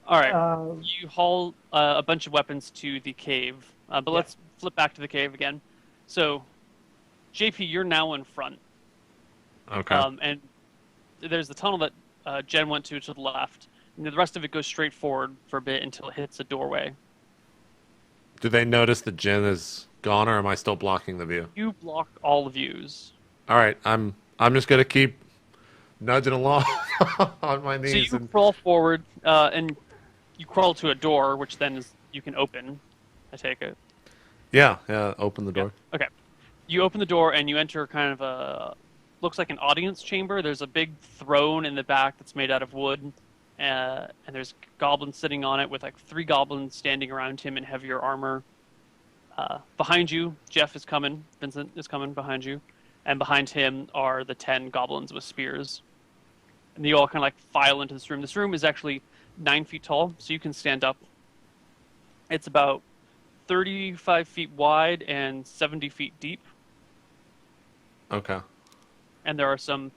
All right. You haul a bunch of weapons to the cave, but let's flip back to the cave again. So, JP, you're now in front. Okay. And there's the tunnel that Jen went to the left, and the rest of it goes straight forward for a bit until it hits a doorway. Do they notice that Jen is gone, or am I still blocking the view? You block all the views. All right, I'm just gonna keep nudging along on my knees. So you crawl forward, and you crawl to a door, which then you can open. I take it. Yeah. Open the door. Yeah. Okay. You open the door and you enter kind of looks like an audience chamber. There's a big throne in the back that's made out of wood, and there's goblins sitting on it with like 3 goblins standing around him in heavier armor. Behind you, Jeff is coming. Vincent is coming behind you, and behind him are the 10 goblins with spears. And they all kind of like file into this room. This room is actually 9 feet tall, so you can stand up. It's about 35 feet wide and 70 feet deep. Okay. And there are some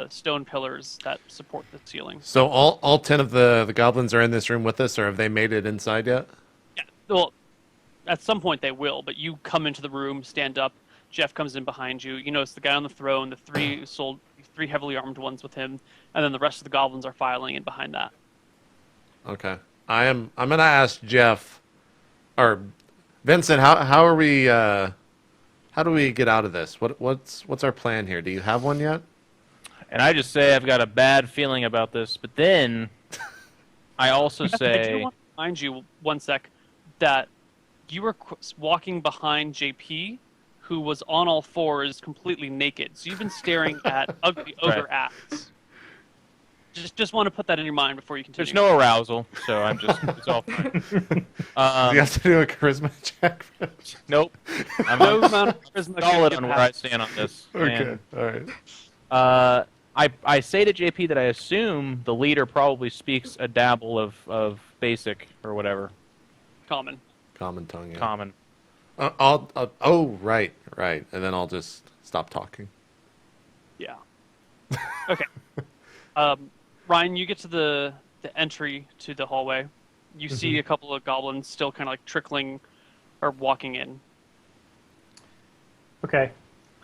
stone pillars that support the ceiling. So all 10 of the goblins are in this room with us, or have they made it inside yet? Yeah. Well, at some point they will, but you come into the room, stand up. Jeff comes in behind you. You notice the guy on the throne, the 3 heavily armed ones with him, and then the rest of the goblins are filing in behind that. Okay. I'm gonna ask Jeff or Vincent, how are we how do we get out of this? What's our plan here? Do you have one yet? And I just say I've got a bad feeling about this, but then I also say... I do want to remind you, one sec, that you were walking behind JP, who was on all fours, completely naked. So you've been staring at ugly ogre acts. Just want to put that in your mind before you continue. There's no arousal, so it's all fine. Do you have to do a charisma check? Nope. I'm no amount of charisma solid on where I stand on this. Okay, all right. I say to JP that I assume the leader probably speaks a dabble of basic or whatever. Common tongue, yeah. Common. Right. And then I'll just stop talking. Yeah. Okay. Ryan, you get to the entry to the hallway. You see a couple of goblins still kind of like trickling or walking in. Okay.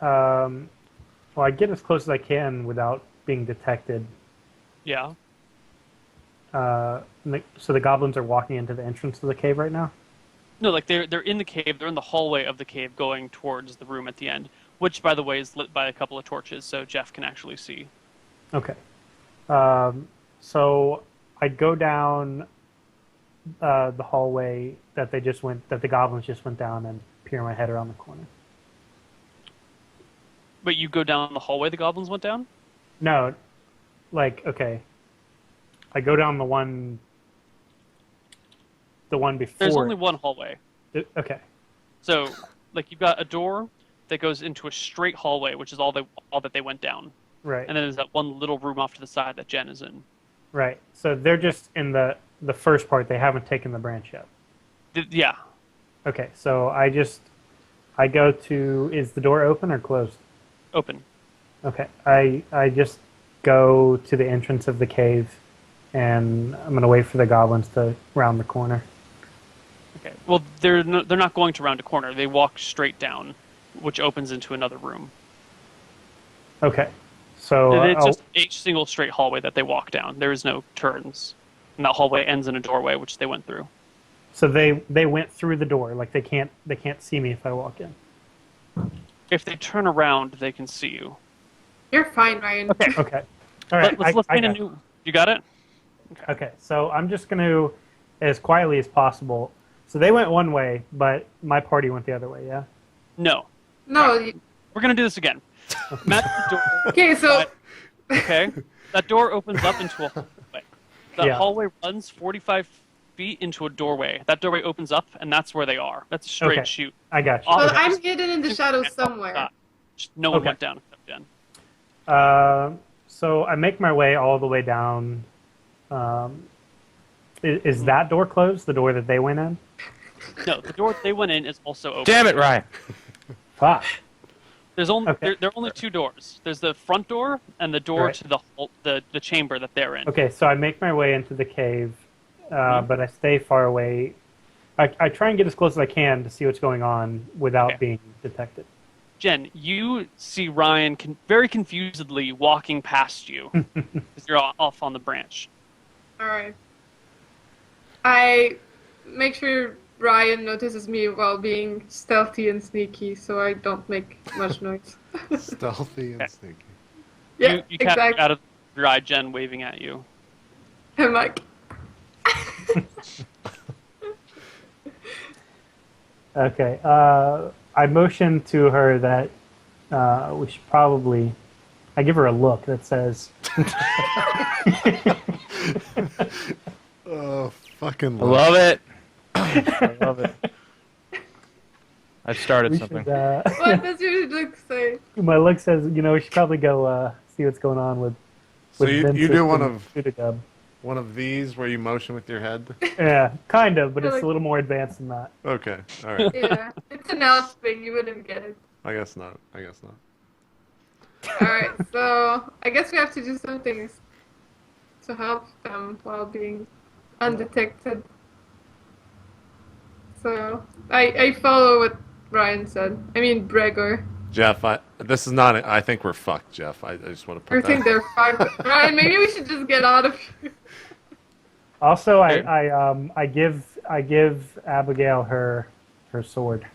Well, I get as close as I can without being detected. Yeah. So the goblins are walking into the entrance to the cave right now? No, like they're in the cave. They're in the hallway of the cave going towards the room at the end, which, by the way, is lit by a couple of torches, so Jeff can actually see. Okay. So I go down the hallway that the goblins just went down, and peer my head around the corner. But you go down the hallway the goblins went down? No, okay. I go down the one before. There's only one hallway. Okay. So, you've got a door that goes into a straight hallway, which is all that they went down. Right. And then there's that one little room off to the side that Jen is in. Right. So they're just in the first part. They haven't taken the branch yet. Yeah. Okay. So I go to. Is the door open or closed? Open. Okay. I just go to the entrance of the cave, and I'm gonna wait for the goblins to round the corner. Okay. Well, they're not going to round a corner. They walk straight down, which opens into another room. Okay. So it's just a single straight hallway that they walk down. There is no turns. And that hallway ends in a doorway, which they went through. So they went through the door. Like they can't see me if I walk in. If they turn around, they can see you. You're fine, Ryan. Okay. All right. Let's paint a new. You got it? Okay. So I'm just going to, as quietly as possible. So they went one way, but my party went the other way. Yeah. No. No. We're gonna do this again. Matt, the door. Okay. So. Okay. That door opens up into a hallway. That hallway runs 45 feet into a doorway. That doorway opens up, and that's where they are. That's a straight shoot. I got you. But I'm hidden in the shadows somewhere. No one went down except Jen. So I make my way all the way down. Is that door closed? The door that they went in? No, the door they went in is also open. Damn it, Ryan! Fuck. There's only there are only 2 doors. There's the front door and the door to the chamber that they're in. Okay, so I make my way into the cave, but I stay far away. I try and get as close as I can to see what's going on without being detected. Jen, you see Ryan very confusedly walking past you because you're off on the branch. Alright. I make sure Ryan notices me while being stealthy and sneaky so I don't make much noise. Stealthy and sneaky. Yeah, You catch exactly. out of your eye, Jen waving at you. I'm like, Okay. I motion to her that we should probably. I give her a look that says, Oh, fucking I love it. I love it. I've started we something. should, what does your look say? my look says, we should probably go see what's going on with. So with you Vincent do one and of Sudagub. one of these where you motion with your head? Yeah, kind of, but You're it's like- a little more advanced than that. Okay, all right. Yeah, it's an elf thing, you wouldn't get it. I guess not. I guess not. Alright, so I guess we have to do some things to help them while being undetected. So I follow what Ryan said. I mean Bregor. Jeff, this is not. I think we're fucked, Jeff. I just want to I put think that. they're fucked. Ryan, maybe we should just get out of here. Also, I give Abigail her sword.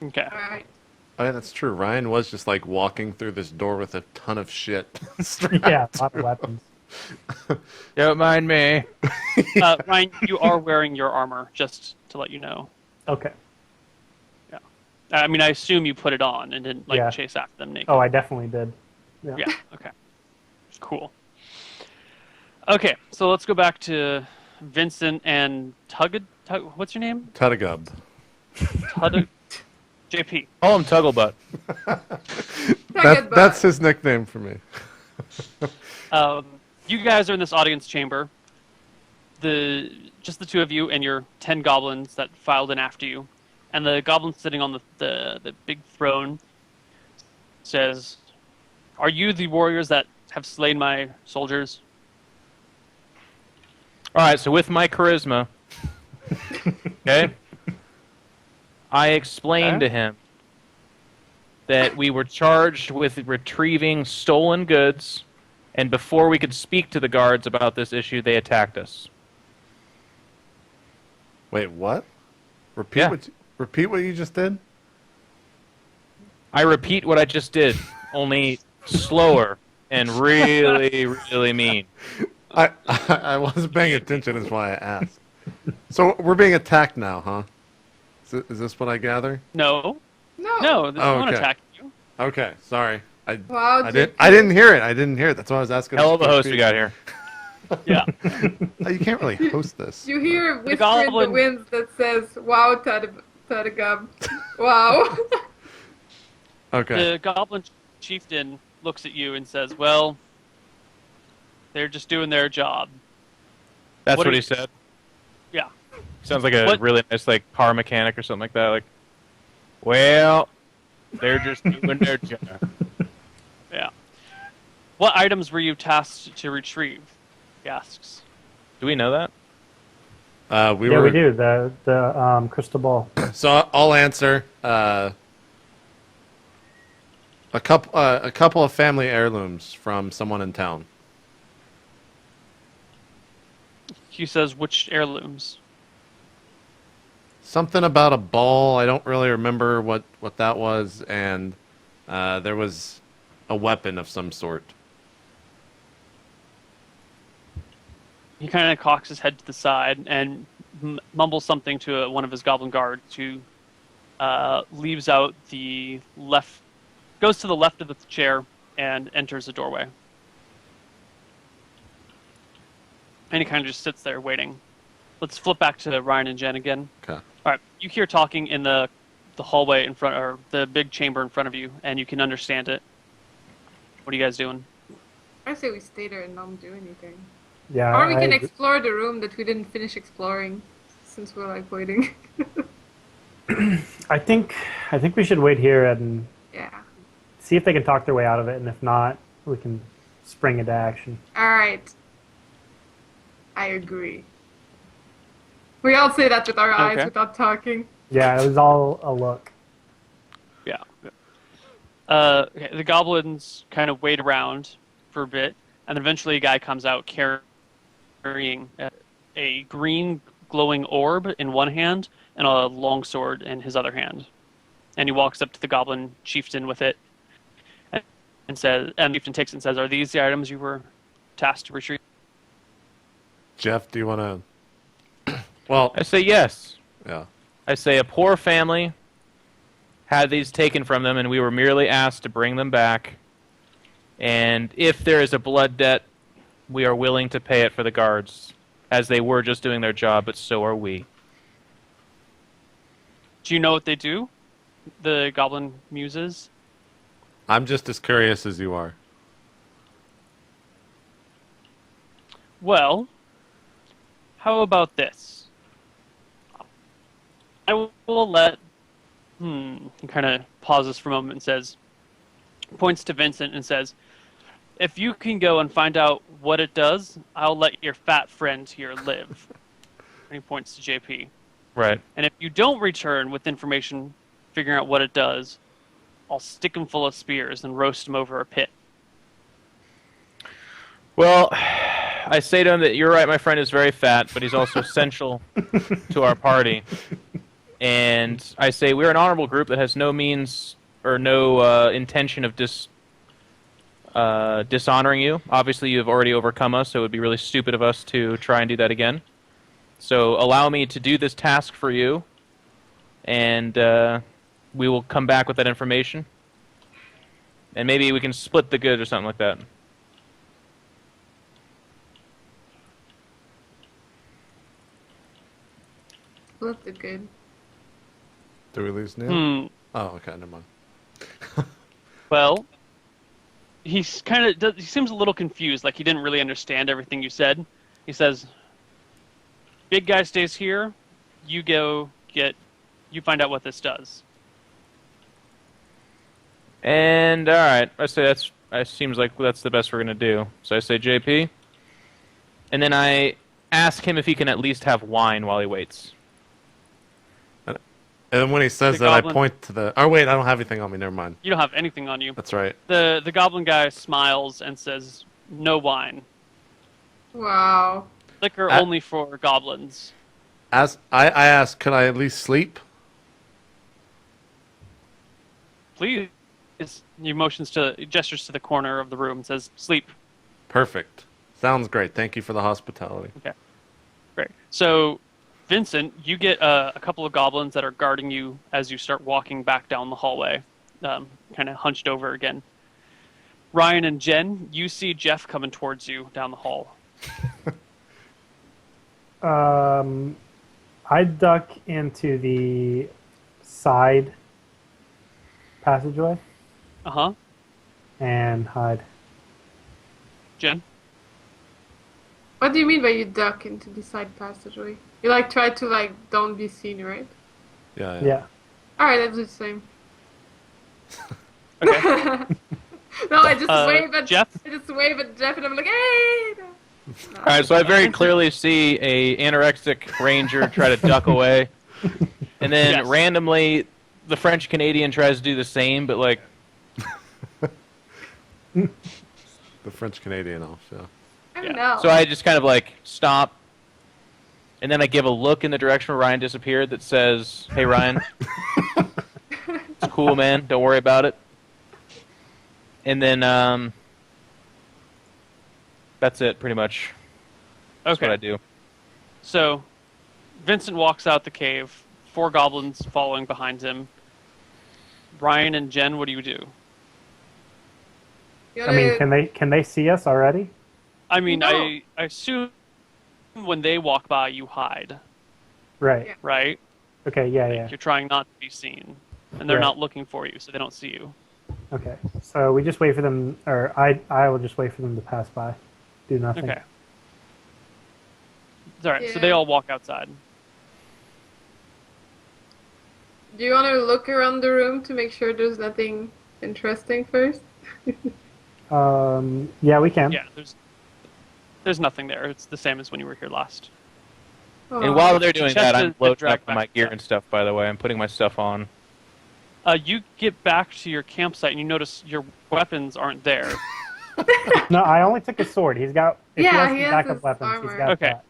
Okay. Alright. Oh, yeah, that's true. Ryan was just like walking through this door with a ton of shit. Yeah, a lot of weapons. Don't mind me. Ryan, you are wearing your armor, just to let you know. Okay. I mean, I assume you put it on and didn't Yeah. chase after them naked. Oh, I definitely did. Yeah. Yeah. Okay. Cool. Okay, so let's go back to Vincent and Tug. What's your name? Tutagub. JP. Call him Tugglebutt. That's his nickname for me. You guys are in this audience chamber. Just the two of you and your 10 goblins that filed in after you. And the goblin sitting on the big throne says, "Are you the warriors that have slain my soldiers?" All right, so with my charisma, okay, I explained to him that we were charged with retrieving stolen goods, and before we could speak to the guards about this issue, they attacked us. Wait, what? Yeah. Repeat what you just did? I repeat what I just did, only slower and really, really mean. I wasn't paying attention, is why I asked. So we're being attacked now, huh? Is this what I gather? No. No. No, there's Oh, no one okay. attacking you. Okay, sorry. Wow, I didn't hear it. I didn't hear it. That's why I was asking. Hell of a host we got here. Yeah. Oh, you can't really host this. You hear a whisper in the goblin- winds that says, "Wow, Tutagub. Wow." Okay. The goblin chieftain looks at you and says, "Well, they're just doing their job." That's What what do he you- said. Yeah. Sounds like a What- really nice car mechanic or something like that. Like, well, they're just doing their job. Yeah. What items were you tasked to retrieve? He asks. Do we know that? We Yeah, were. we do. The crystal ball. So I'll answer. A couple of family heirlooms from someone in town. He says, "Which heirlooms?" Something about a ball. I don't really remember what that was, and there was a weapon of some sort. He kind of cocks his head to the side and mumbles something to one of his goblin guards who leaves out the left, goes to the left of the chair and enters the doorway. And he kind of just sits there waiting. Let's flip back to Ryan and Jen again. Okay. All right, you hear talking in the hallway in front, or the big chamber in front of you, and you can understand it. What are you guys doing? I say we stay there and not do anything. Yeah. Or we can I- explore the room that we didn't finish exploring, since we're like waiting. I think we should wait here and Yeah. see if they can talk their way out of it, and if not, we can spring into action. Alright. I agree. We all say that with our eyes Okay. without talking. Yeah, it was all a look. Yeah. Okay, the goblins kind of wait around for a bit, and then eventually a guy comes out carrying a green glowing orb in one hand and a longsword in his other hand. And he walks up to the goblin chieftain with it, and says, and the chieftain takes it and says, "Are these the items you were tasked to retrieve?" Jeff, do you want to? Well, I say yes. yeah. I say a poor family had these taken from them, and we were merely asked to bring them back. And if there is a blood debt, we are willing to pay it for the guards, as they were just doing their job, but so are we. Do you know what they do? The goblin muses. I'm just as curious as you are. Well, how about this? I will let... He kind of pauses for a moment and says... Points to Vincent and says, "If you can go and find out what it does, I'll let your fat friend here live." And he points to JP. Right. "And if you don't return with information figuring out what it does, I'll stick him full of spears and roast him over a pit." Well, I say to him that you're right, my friend is very fat, but he's also essential to our party. And I say we're an honorable group that has no means or no intention of dishonoring you. Obviously, you have already overcome us, so it would be really stupid of us to try and do that again. So allow me to do this task for you, and we will come back with that information. And maybe we can split the goods or something like that. Looked it good. Do we lose Neil? Hmm. Oh, okay, never mind. Well, he's he seems a little confused, like he didn't really understand everything you said. He says, "Big guy stays here. You go you find out what this does." And all right, I say that seems like that's the best we're gonna do. So I say JP, and then I ask him if he can at least have wine while he waits. And then when he says The that, goblin- I point to the... Oh, wait, I don't have anything on me. Never mind. You don't have anything on you. That's right. The goblin guy smiles and says, "No wine. Wow. Liquor only for goblins." As I asked, could I at least sleep? "Please." He gestures to the corner of the room and says, "Sleep." Perfect. Sounds great. Thank you for the hospitality. Okay. Great. So, Vincent, you get a couple of goblins that are guarding you as you start walking back down the hallway, kind of hunched over again. Ryan and Jen, you see Jeff coming towards you down the hall. I duck into the side passageway Uh-huh. and hide. Jen? What do you mean by you duck into the side passageway? You try to don't be seen, right? Yeah. Yeah. Alright, I do the same. Okay. No, I just wave at Jeff? I just wave at Jeff and I'm like, hey! No. All right, so I very clearly see a anorexic ranger try to duck away, and then Yes. randomly the French Canadian tries to do the same, but The French Canadian elf, yeah. I Yeah. don't know. so I just kind of stop, and then I give a look in the direction where Ryan disappeared that says, "Hey Ryan, it's cool, man. Don't worry about it." And then that's it, pretty much. That's what I do. So, Vincent walks out the cave, 4 goblins following behind him. Ryan and Jen, what do you do? You I mean, wanna- can they see us already? I mean, No. I assume when they walk by, you hide, Right. Yeah. right? Okay. Yeah. Yeah. You're trying not to be seen, and they're Right. not looking for you, so they don't see you. Okay. So we just wait for them, or I will just wait for them to pass by. Do nothing. Okay. All right, so Yeah. they all walk outside. Do you want to look around the room to make sure there's nothing interesting first? Yeah, we can. Yeah, there's nothing there. It's the same as when you were here last. And while they're doing that, I'm loading dragged up my back. gear and stuff, by the way. I'm putting my stuff on. You get back to your campsite and you notice your weapons aren't there. No, I only took his sword. He's got. If Yeah, he he has has some backup his weapons, armor. he's got Okay. that.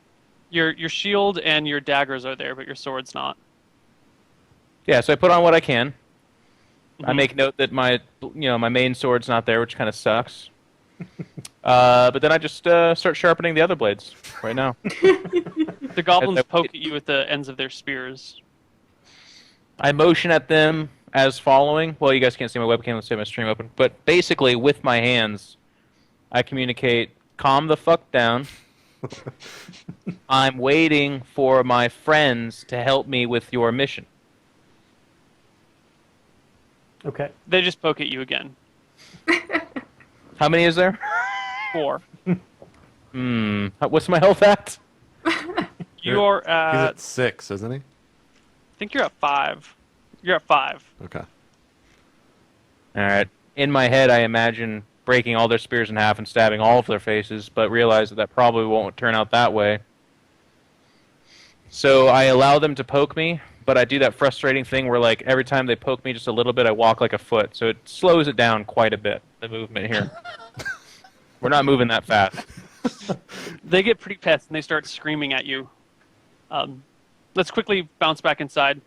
Your shield and your daggers are there, but your sword's not. Yeah, so I put on what I can. I Mhm. make note that my main sword's not there, which kind of sucks. But then I just start sharpening the other blades right now. The goblins As I- poke at you with the ends of their spears. I motion at them as following. Well, you guys can't see my webcam. Let's see my stream open. But basically, with my hands, I communicate, calm the fuck down. I'm waiting for my friends to help me with your mission. Okay. They just poke at you again. How many is there? 4. What's my health at? You're He's at. at 6, isn't he? I think you're at 5. You're at 5. Okay. All right. In my head, I imagine breaking all their spears in half and stabbing all of their faces, but realize that probably won't turn out that way. So I allow them to poke me, but I do that frustrating thing where, like, every time they poke me just a little bit, I walk like a foot. So it slows it down quite a bit, the movement here. We're not moving that fast. They get pretty pissed and they start screaming at you. Let's quickly bounce back inside.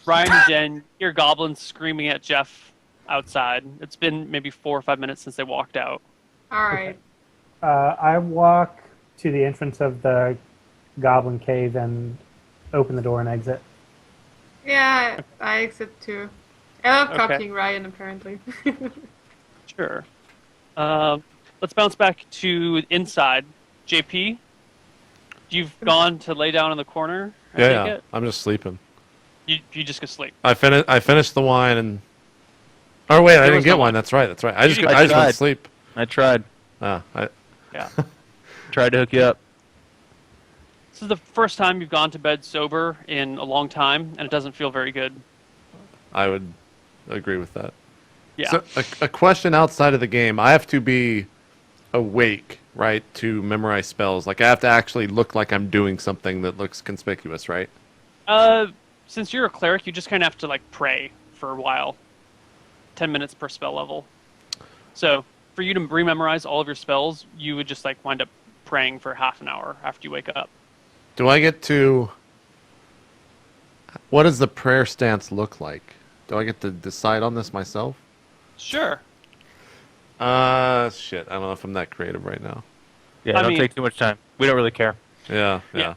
Ryan and Jen hear goblins screaming at Jeff outside. It's been maybe 4 or 5 minutes since they walked out. Alright. I walk to the entrance of the goblin cave and open the door and exit. Yeah, I exit too. I love Okay. copying Ryan, apparently. Sure. Let's bounce back to inside. JP, you've gone to lay down in the corner. I take Yeah. it? I'm just sleeping. You just go sleep. I finished the wine and. Oh wait, I didn't was get no wine. wine. That's right. I just You- went tried. to sleep. I tried. Ah, Yeah. Tried to hook you up. This is the first time you've gone to bed sober in a long time, and it doesn't feel very good. I would agree with that. Yeah. So a question outside of the game. I have to be awake, right, to memorize spells. Like I have to actually look like I'm doing something that looks conspicuous, right? Since you're a cleric, you just kind of have to like pray for a while. 10 minutes per spell level. So for you to rememorize all of your spells, you would just like wind up praying for half an hour after you wake up. Do I get to? What does the prayer stance look like? Do I get to decide on this myself? Sure. Shit. I don't know if I'm that creative right now. Yeah, I don't mean- take too much time. We don't really care. Yeah. Yeah.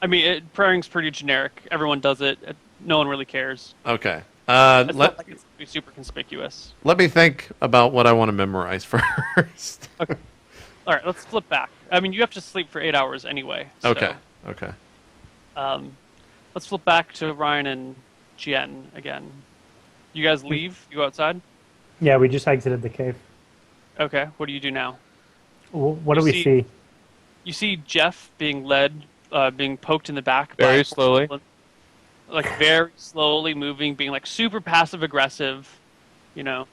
I mean, praying's pretty generic. Everyone does it. No one really cares. Okay. It's not like it's be super conspicuous. Let me think about what I want to memorize first. All right, let's flip back. I mean, you have to sleep for 8 hours anyway. So, Okay. Okay. Let's flip back to Ryan and Jen again. You guys leave? You go outside? Yeah, we just exited the cave. Okay. What do you do now? What do You we see- see? You see Jeff being led, being poked in the back. Very by slowly. Like very slowly moving, being like super passive aggressive. You know.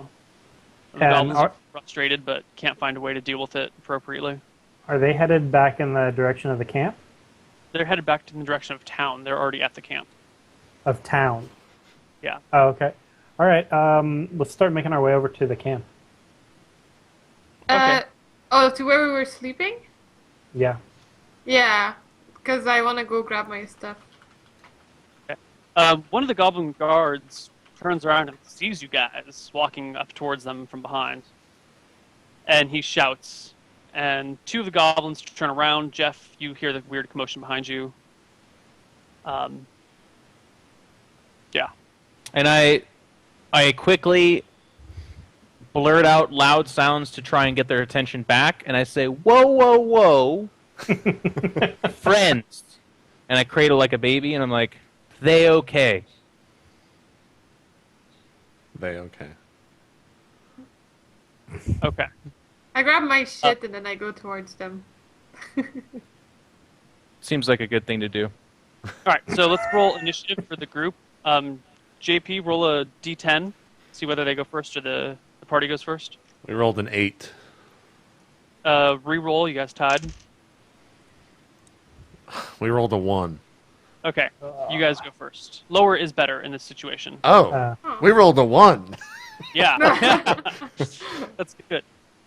The And goblins are- are frustrated, but can't find a way to deal with it appropriately. Are they headed back in the direction of the camp? They're headed back in the direction of town. They're already at the camp. Of town? Yeah. Oh, okay. All right. Let's start making our way over to the camp. Okay. To where we were sleeping? Yeah. Yeah, because I want to go grab my stuff. One of the goblin guards turns around and sees you guys walking up towards them from behind. And he shouts. And 2 of the goblins turn around. Jeff, you hear the weird commotion behind you. Yeah. And I quickly blurt out loud sounds to try and get their attention back, and I say, "Whoa, whoa, whoa, friends!" And I cradle like a baby, and I'm like, "They okay?" They okay. Okay. I grab my shit and then I go towards them. Seems like a good thing to do. All right, so let's roll initiative for the group. JP, roll a d10. See whether they go first or the party goes first. We rolled an 8. Re-roll, you guys tied. We rolled a 1. Okay, you guys go first. Lower is better in this situation. Oh, we rolled a 1. Yeah. That's good.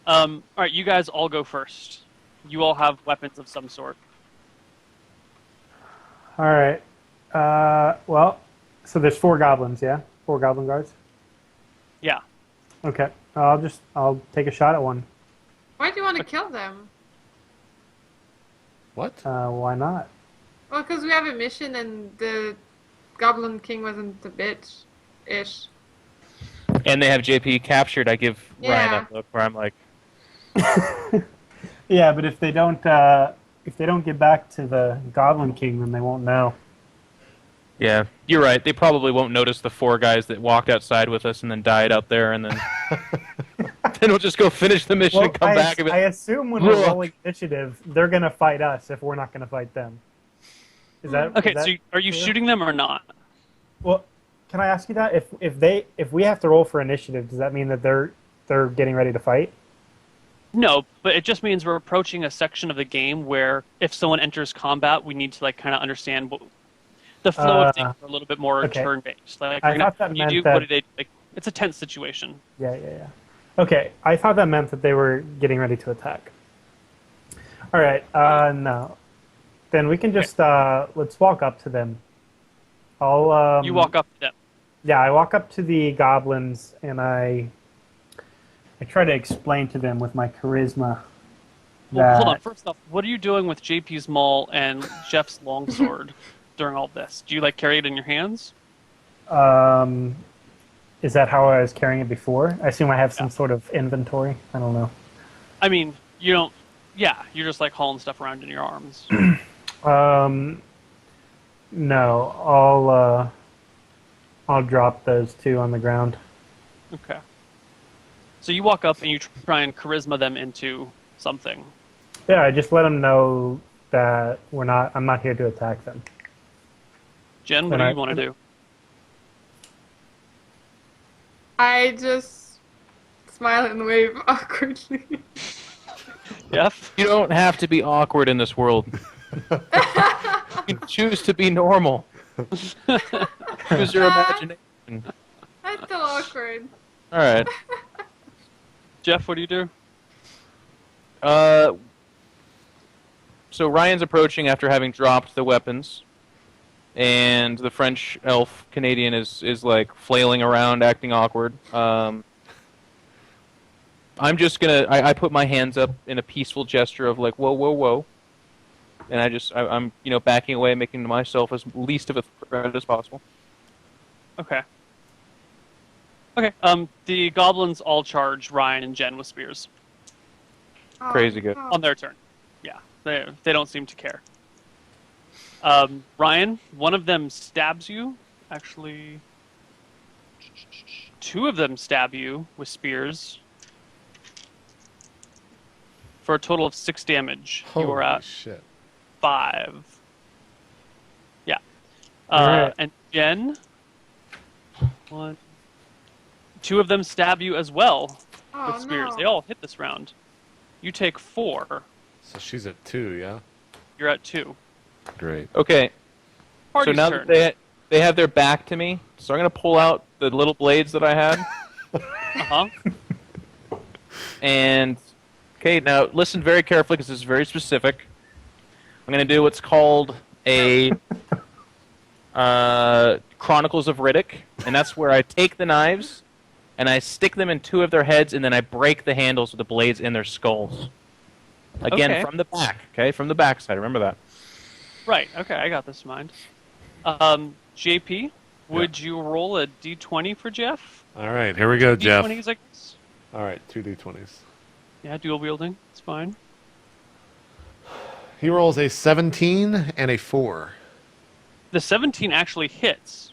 All right, you guys all go first. You all have weapons of some sort. All right. Well, so there's 4 goblins, yeah? 4 goblin guards? Yeah. Okay. I'll take a shot at one. Why do you want to kill them? What? Why not? Well, because we have a mission and the Goblin King wasn't a bitch-ish. And they have JP captured. I give Ryan that look where I'm like, Yeah, but if they don't get back to the Goblin King, then they won't know. yeah, you're right. They probably won't notice the 4 guys that walked outside with us and then died out there, and then then we'll just go finish the mission and come back. I assume when we're rolling initiative, they're gonna fight us if we're not gonna fight them. Is that Okay? is that So are you shooting them or not? Well, can I ask you that? If we have to roll for initiative, does that mean that they're getting ready to fight? No, but it just means we're approaching a section of the game where if someone enters combat, we need to like kind of understand the flow of things are a little bit more turn-based. Like, I thought that meant that. What do they like? It's a tense situation. Yeah. Okay, I thought that meant that they were getting ready to attack. All right. No. Then we can just let's walk up to them. You walk up to them. Yeah, I walk up to the goblins and I try to explain to them with my charisma. Well, hold on. First off, what are you doing with JP's maul and Jeff's longsword during all this? Do you like carry it in your hands? Is that how I was carrying it before? I assume I have some sort of inventory. I don't know. I mean, you don't. Yeah, you're just like hauling stuff around in your arms. No, I'll drop those 2 on the ground. Okay. So you walk up and you try and charisma them into something. Yeah, I just let them know that I'm not here to attack them. Jen, what do you want to do? I just smile and wave awkwardly. Jeff? you don't have to be awkward in this world. You can choose to be normal. Use your imagination. That's still awkward. All right. Jeff, what do you do? So Ryan's approaching after having dropped the weapons, and the French elf Canadian is like flailing around, acting awkward. I'm just gonna. I put my hands up in a peaceful gesture of like, whoa, whoa, whoa, and I'm backing away, making myself as least of a threat as possible. Okay. Okay. The goblins all charge Ryan and Jen with spears Crazy good. on their turn. Yeah, they don't seem to care. Ryan, one of them stabs you. Actually, 2 of them stab you with spears for a total of 6 damage. You are at shit. 5. Yeah. Alright. And Jen, 2 of them stab you as well with spears. No. They all hit this round. You take 4. So she's at 2, yeah? You're at 2. Great. Okay. Party's so now turn. that they have their back to me, so I'm gonna pull out the little blades that I had. Uh-huh. And okay, now listen very carefully because this is very specific. I'm gonna do what's called a Chronicles of Riddick, and that's where I take the knives and I stick them in 2 of their heads, and then I break the handles with the blades in their skulls. Again, Okay. from the back. Okay, from the back side. Remember that. Right, okay, I got this in mind. JP, would you roll a d20 for Jeff? All right, here we go, Jeff. D20s, I guess? All right, 2 d20s. Yeah, dual wielding. It's fine. He rolls a 17 and a 4. The 17 actually hits.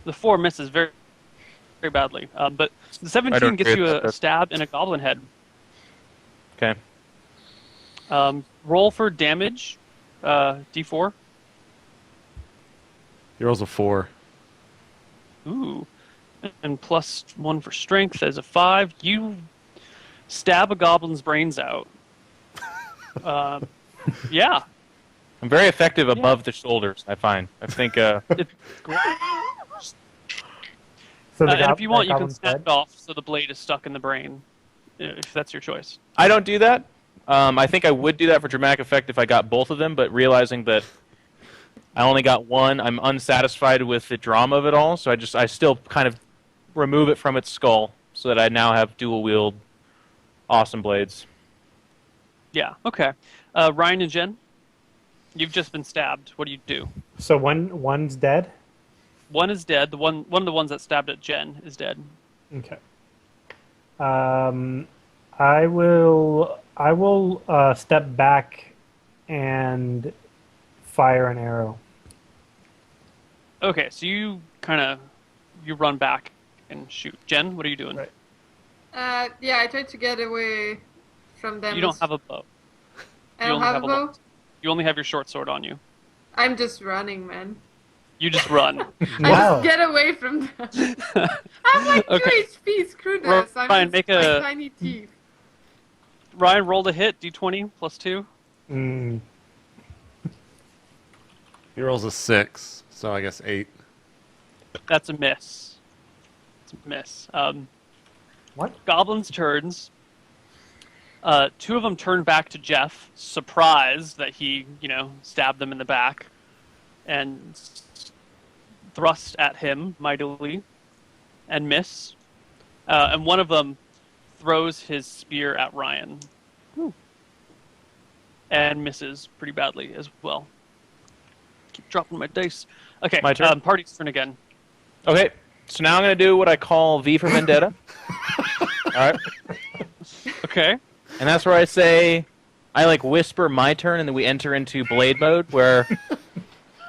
The 4 misses very, very badly. But the 17 gets you a stab in a goblin head. Okay. Roll for damage, d4. He rolls a 4. Ooh. And +1 for strength as a 5. You stab a goblin's brains out. Yeah. I'm very effective above the shoulders, I find. I think... It's great. So And if you want, you can goblin's snap dead? it off so the blade is stuck in the brain, if that's your choice. I don't do that. I think I would do that for dramatic effect if I got both of them, but realizing that I only got one, I'm unsatisfied with the drama of it all, so I still kind of remove it from its skull so that I now have dual wield awesome blades. Yeah, okay. Ryan and Jen, you've just been stabbed. What do you do? So one's dead? One is dead. One of the ones that stabbed at Jen is dead. Okay. I will step back and fire an arrow. Okay, so you run back and shoot. Jen, what are you doing? Right. Yeah, I tried to get away from them. You don't have a bow. I You don't only have a bow? You only have your short sword on you. I'm just running, man. You just run. I Wow. just get away from them. I'm like 2 Okay. HP, screw this. I'm Ryan, just make like a- tiny teeth. Ryan rolled a hit, d20 plus 2. Mm. He rolls a 6, so I guess 8. That's a miss. It's a miss. What? Goblins' turns. 2 of them turn back to Jeff, surprised that he, stabbed them in the back, and thrust at him mightily, and miss. And one of them throws his spear at Ryan, and misses pretty badly as well. Keep dropping my dice. Okay, My turn? Party's turn again. Okay, so now I'm going to do what I call V for Vendetta. All right. Okay. And that's where I say, I whisper my turn, and then we enter into blade mode, where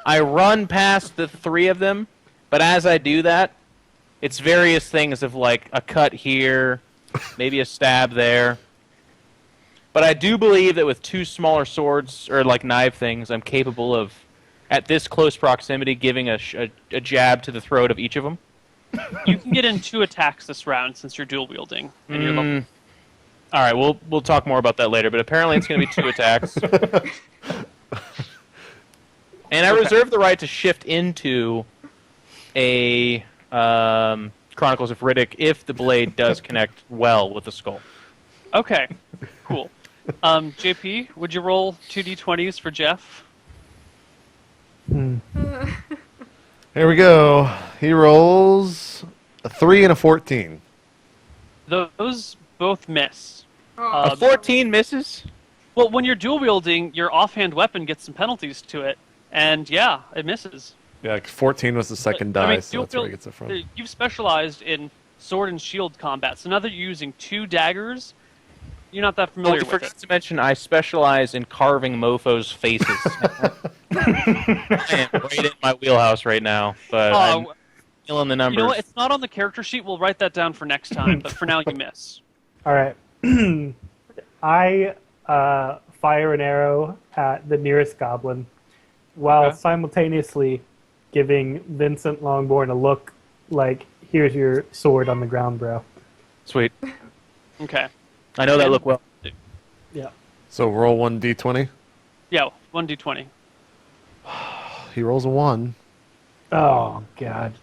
I run past the 3 of them, but as I do that, it's various things of a cut here, maybe a stab there. But I do believe that with 2 smaller swords, or knife things, I'm capable of, at this close proximity, giving a jab to the throat of each of them. You can get in 2 attacks this round since you're dual wielding. And you're level. All right, we'll talk more about that later, but apparently it's going to be 2 attacks. And I reserve the right to shift into a Chronicles of Riddick if the blade does connect well with the skull. Okay, cool. JP, would you roll 2d20s for Jeff? Hmm. Here we go. He rolls a 3 and a 14. Those both miss. Oh, A 14 misses? Well, when you're dual wielding, your offhand weapon gets some penalties to it, and yeah, it misses. Yeah, 14 was the second I die, mean, so dual that's where he wield- gets it from. You've specialized in sword and shield combat, so now that you're using 2 daggers, you're not that familiar You with forgot it. to mention I specialize in carving mofos' faces. I am right in my wheelhouse right now, but I'm feeling the numbers. You know what? It's not on the character sheet. We'll write that down for next time, but for now, you miss. All right. I fire an arrow at the nearest goblin while Okay. simultaneously giving Vincent Longborn a look like, here's your sword on the ground, bro. Sweet. Okay. I know that look well. Yeah. So roll 1d20. Yeah, 1d20. He rolls a 1. Oh, God.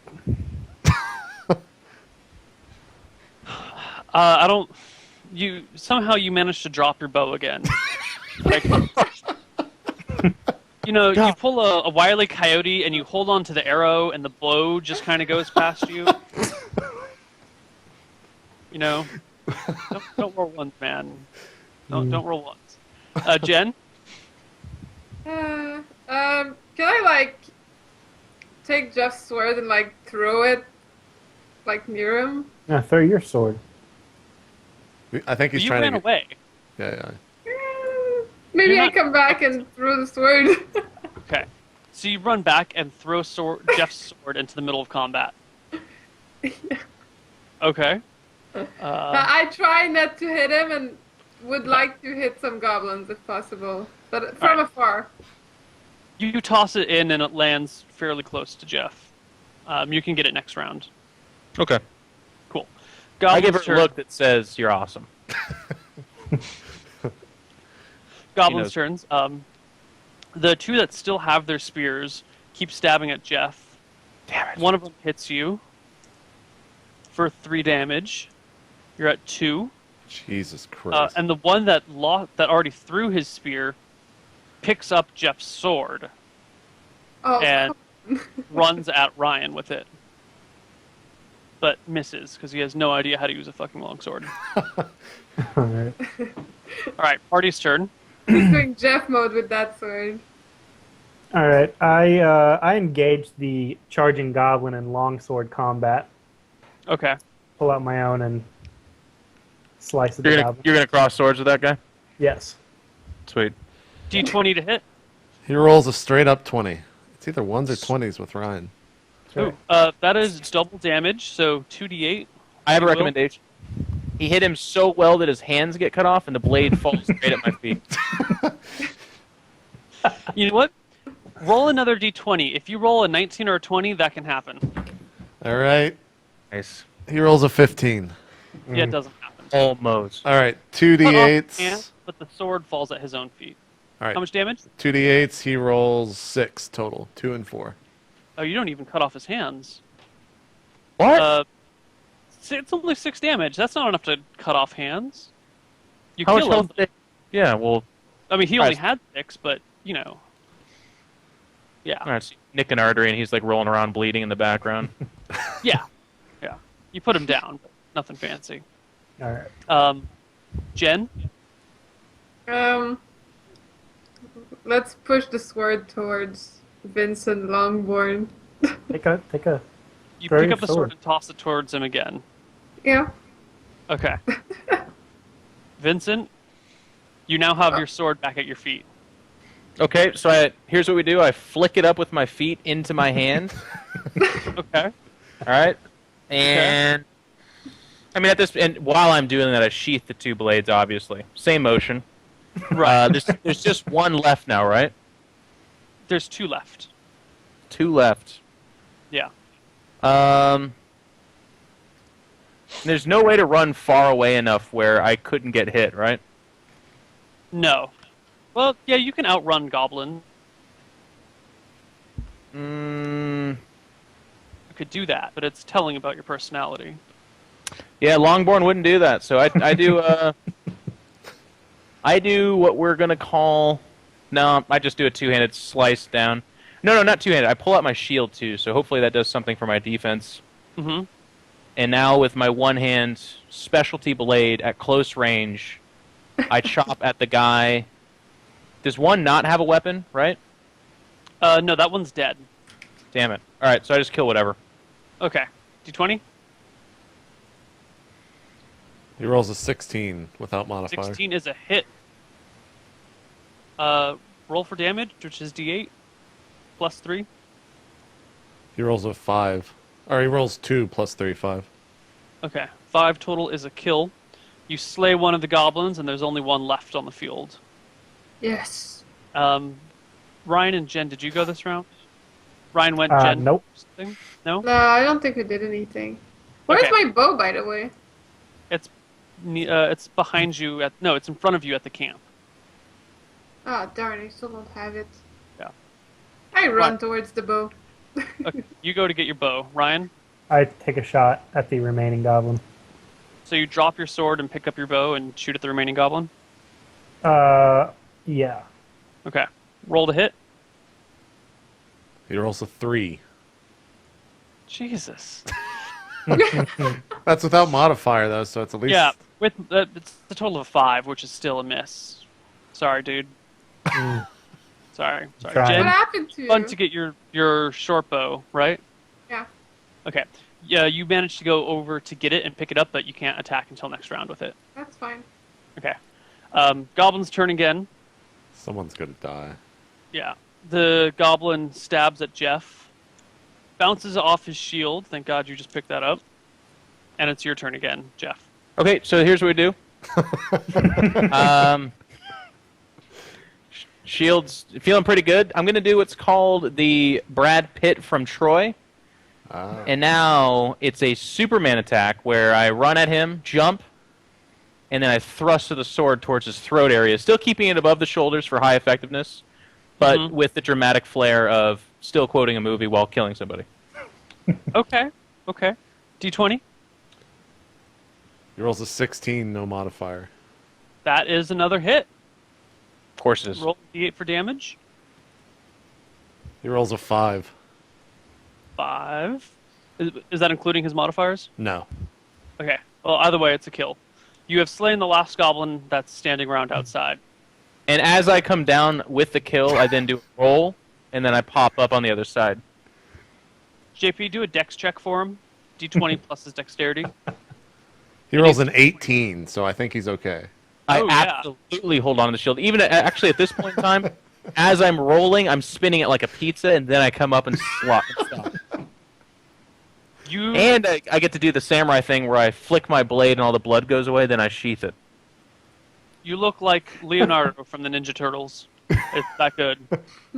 I don't. Somehow you managed to drop your bow again. You pull a Wile E. Coyote and you hold on to the arrow, and the blow just kind of goes past you. Don't roll ones, man. Don't roll ones. Jen, can I take Jeff's sword and throw it near him? Now throw your sword. I think he's you trying ran to get... away. Yeah. Maybe You're I not- come back and throw the sword. Okay, so you run back and throw Jeff's sword into the middle of combat. Okay. I try not to hit him and would like to hit some goblins if possible, but from Alright. afar. You toss it in and it lands fairly close to Jeff. You can get it next round. Okay. Cool. I give her Goblin's a look that says, you're awesome. Goblin's knows. turns. The two that still have their spears keep stabbing at Jeff. Damn it. One of them hits you for 3 damage. You're at 2. Jesus Christ. And the one that already threw his spear picks up Jeff's sword Oh, and runs at Ryan with it. But misses, because he has no idea how to use a fucking longsword. Alright. Alright, party's turn. he's doing Jeff mode with that sword. Alright, I engaged the charging goblin in longsword combat. Okay. Pull out my own and slice at the goblin. You're gonna cross swords with that guy? Yes. Sweet. D20 to hit. He rolls a straight up 20. It's either 1s or 20s with Ryan. Ooh, that is double damage, so 2d8. I have a Will? recommendation. He hit him so well that his hands get cut off and the blade falls straight at my feet. You know what? Roll another d20. If you roll a 19 or a 20, that can happen. All right. Nice. He rolls a 15. Yeah, it doesn't happen. Almost. All right. Cut off 2d8s. hand, but the sword falls at his own feet. All right. How much damage? 2d8s. He rolls 6 total. 2 and 4. Oh, you don't even cut off his hands. What? It's only 6 damage. That's not enough to cut off hands. You How much kill him. health did Yeah, well... I mean, he only Guys. had 6, but, you know. Yeah. Alright, so nick an artery and he's like rolling around bleeding in the background. Yeah. Yeah. You put him down, but nothing fancy. Alright. Jen? Let's push the sword towards Vincent Longborn. Take a You Throw pick your up the sword sword. and toss it towards him again. Yeah. Okay. Vincent, you now have your sword back at your feet. Okay, so here's what we do. I flick it up with my feet into my hand. Okay. Alright? And... I mean, and while I'm doing that, I sheath the 2 blades, obviously. Same motion. Right. There's just 1 left now, right? There's 2 left. 2 left. Yeah. There's no way to run far away enough where I couldn't get hit, right? No. Well, yeah, you can outrun Goblin. You could do that, but it's telling about your personality. Yeah, Longborn wouldn't do that, so I do, I do what we're gonna call... No, I just do a 2-handed slice down. No, not 2-handed. I pull out my shield, too, so hopefully that does something for my defense. Mm-hmm. And now with my 1-hand specialty blade at close range, I chop at the guy. Does 1 not have a weapon, right? No, that one's dead. Damn it. Alright, so I just kill whatever. Okay. D20? He rolls a 16 without modifier. 16 is a hit. Roll for damage, which is D8, plus 3. He rolls a 5. Or he rolls 2 plus 3, 5. Okay. 5 total is a kill. You slay one of the goblins, and there's only 1 left on the field. Yes. Ryan and Jen, did you go this round? Ryan went Jen? Nope. Something? No? No, I don't think we did anything. Where's Okay. my bow, by the way? It's behind you at... No, it's in front of you at the camp. Ah, darn, I still don't have it. Yeah. I run Right. towards the bow. Okay, you go to get your bow. Ryan? I take a shot at the remaining goblin. So you drop your sword and pick up your bow and shoot at the remaining goblin? Yeah. Okay. Roll to hit. He rolls a 3. Jesus. That's without modifier, though, so it's at least... Yeah, with it's the total of 5, which is still a miss. Sorry, dude. Sorry. Try. What Jen, happened to fun you? to get your short bow, right? Yeah. Okay. Yeah, you managed to go over to get it and pick it up, but you can't attack until next round with it. That's fine. Okay. Goblin's turn again. Someone's gonna die. Yeah. The goblin stabs at Jeff, bounces off his shield. Thank God you just picked that up. And it's your turn again, Jeff. Okay, so here's what we do. Shield's feeling pretty good. I'm going to do what's called the Brad Pitt from Troy. And now it's a Superman attack where I run at him, jump, and then I thrust with the sword towards his throat area, still keeping it above the shoulders for high effectiveness. but with the dramatic flair of still quoting a movie while killing somebody. Okay. D20. He rolls a 16, no modifier. That is another hit. Of course it is. Roll D8 for damage. He rolls a 5. 5. Is that including his modifiers? No. Okay. Well, either way, it's a kill. You have slain the last goblin that's standing around outside. And as I come down with the kill, I then do a roll, and then I pop up on the other side. JP, do a dex check for him. D20 plus his dexterity. He rolls an 18, so I think he's okay. Oh, I yeah. absolutely hold on to the shield. Even actually at this point in time, as I'm rolling, I'm spinning it like a pizza, and then I come up and stop. And I get to do the samurai thing where I flick my blade and all the blood goes away, then I sheath it. You look like Leonardo from the Ninja Turtles. It's that good.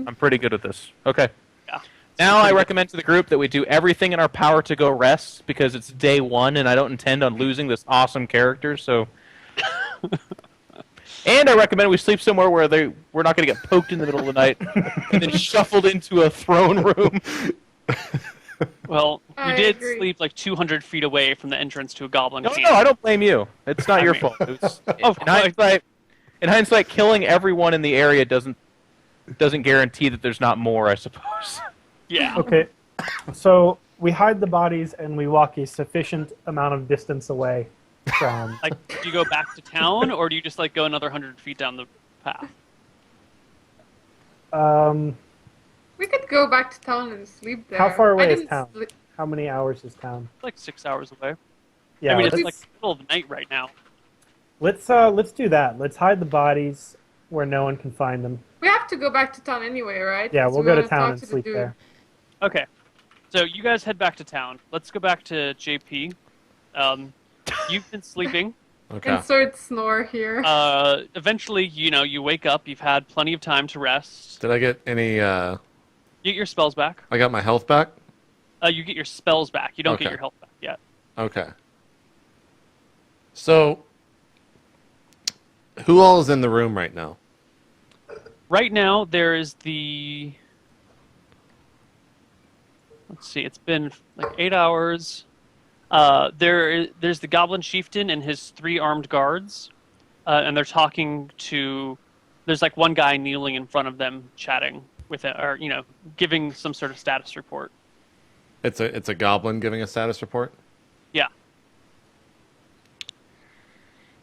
I'm pretty good at this. Okay. Yeah. Now I recommend to the group that we do everything in our power to go rest, because it's day 1 and I don't intend on losing this awesome character, so... And I recommend we sleep somewhere where we're not going to get poked in the middle of the night and then shuffled into a throne room. Well, you I did agree. sleep like 200 feet away from the entrance to a goblin No, camp. I don't blame you. It's not I your mean- fault. It was, Of course. in hindsight, killing everyone in the area doesn't guarantee that there's not more, I suppose. Yeah. Okay, so we hide the bodies and we walk a sufficient amount of distance away from. Like, do you go back to town, or do you just like go another 100 feet down the path? We could go back to town and sleep there. How far away I is didn't town? sleep- How many hours is town? It's like 6 hours away. Yeah, I mean, it's let's, like the middle of the night right now. let's do that. Let's hide the bodies where no one can find them. We have to go back to town anyway, right? Yeah, 'Cause we'll we go to wanna town talk and to the sleep dude. there. Okay. So you guys head back to town. Let's go back to JP. You've been sleeping. Okay. Insert snore here. Eventually, you wake up. You've had plenty of time to rest. Did I get any... You get your spells back. I got my health back? You get your spells back. You don't Okay. get your health back yet. Okay. So, who all is in the room right now? Right now, there is the... Let's see. It's been like 8 hours. There's the Goblin Chieftain and his 3 armed guards, and they're talking to. There's like one guy kneeling in front of them, chatting with it, or giving some sort of status report. It's a goblin giving a status report? Yeah.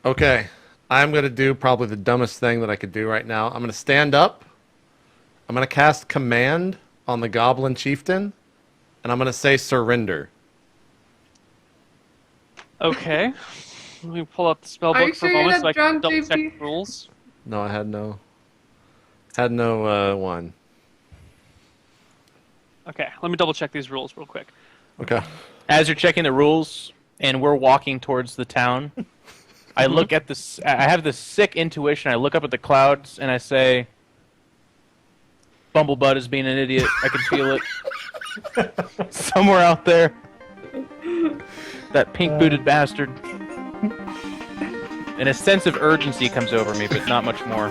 Okay. I'm going to do probably the dumbest thing that I could do right now. I'm going to stand up. I'm going to cast command on the Goblin Chieftain, and I'm going to say surrender. Okay. Let me pull up the spell Are you book for sure a you're moment not so I can drunk, double check JP? the rules. No, I had no one. Okay, let me double check these rules real quick. Okay. As you're checking the rules, and we're walking towards the town, I look at this. I have this sick intuition. I look up at the clouds, and I say, "Bumblebutt is being an idiot. I can feel it somewhere out there. That pink-booted bastard." And a sense of urgency comes over me, but not much more.